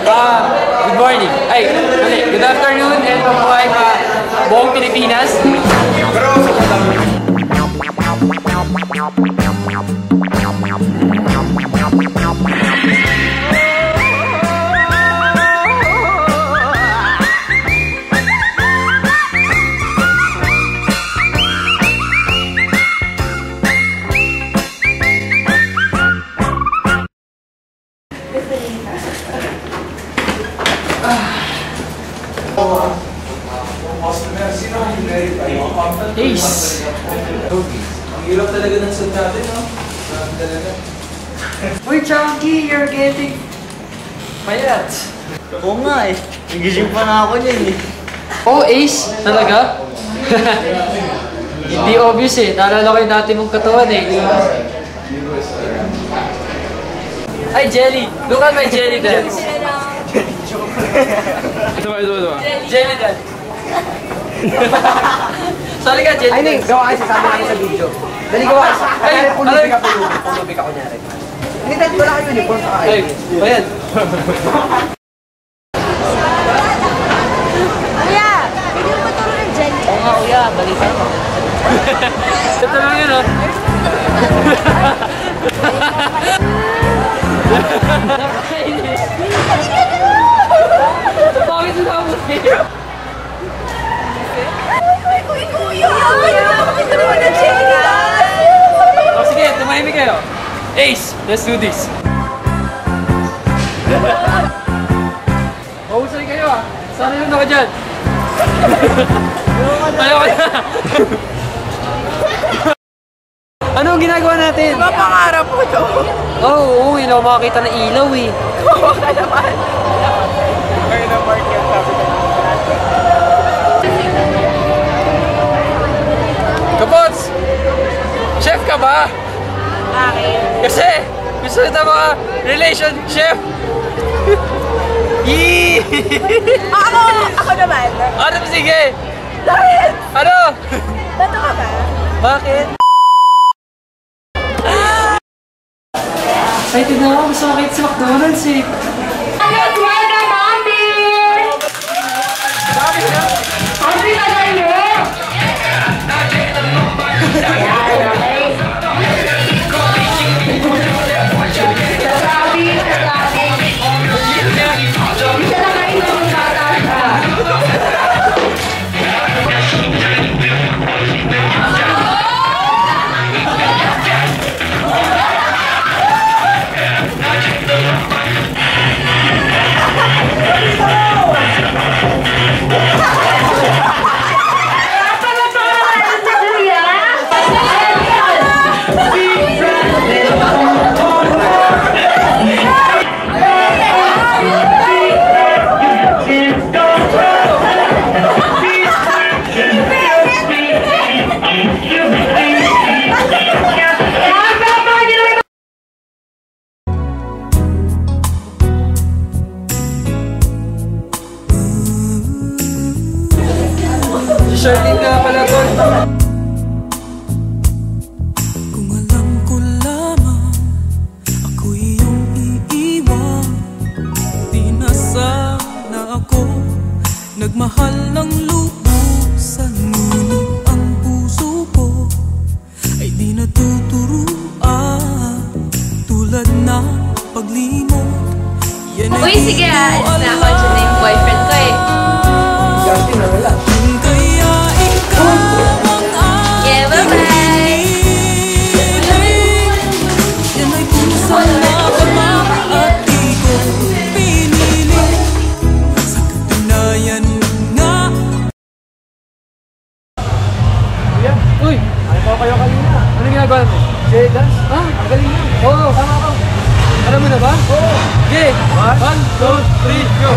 Good morning. Ay, good afternoon and mabuhay pa buong Pilipinas. Ace! Ang hirap talaga ng suit natin, no? Uy, Chunky! You're getting payat! Oo nga eh. Nagising pa na ako niyan eh. Oh, Ace? Talaga? Hindi obvious eh. Naalala ko yung dati mong katawan eh. Ay, Jelly! Look at my Jelly dance! Ito ba? Jelly dance! Sorry ka, Jelly. Ay, Ning, gawa kayo sasabi namin sa video. Dali gawa kayo. Ay, pulubig ka, pulubig ako nyari. Hindi, dahil wala kayo uniform sa kayo. Ay, ayan. Kuya, pwede mo maturo ng Jelly? Oo nga, kuya. Balita naman. Ito lang yun, oh. Bakit sila mo? Kuya! Bakit naman ng Jelly? Oh, sige, tumahimik kayo. Ace, let's do this. Mahusay kayo ah. Sana yun ako dyan. Ayaw ka na. Anong ginagawa natin? Diba pangarap mo to? Oo, hindi ako makakita ng ilaw eh. Kawa ka naman. Kayo na mark yan, sabi ko. Kapots! Chef ka ba? Bakit? Kasi gusto kita mga relationship. Yee! Ako naman. Ano sige? Bakit? Ano? Tato ka ba? Bakit? Excited na ako. Gusto makita sa McDonald's eh. Shirting ka pala to. Kung alam ko lamang ako'y iyong iiwan, di na sana ako nagmahal ng lubusan. Ngunit ang puso ko ay di natuturuan, tulad ng paglimot. Yan ay Uy, sige ah. di ko Alis na ako. Diyan na yung boyfriend ko eh. Justin na wala. kaya ikaw ang Yeah, bye-bye! yan ay kusang na pagmamahal at di ko pinili. Sa katunayan nga. Uy! Ano ba kayo kanina? Ano ginagawa natin? Jay, dance? Ah, Ang galing mo. oo, tama ka. Alam mo na ba? Oo. Okay. 1, 2, 3, go!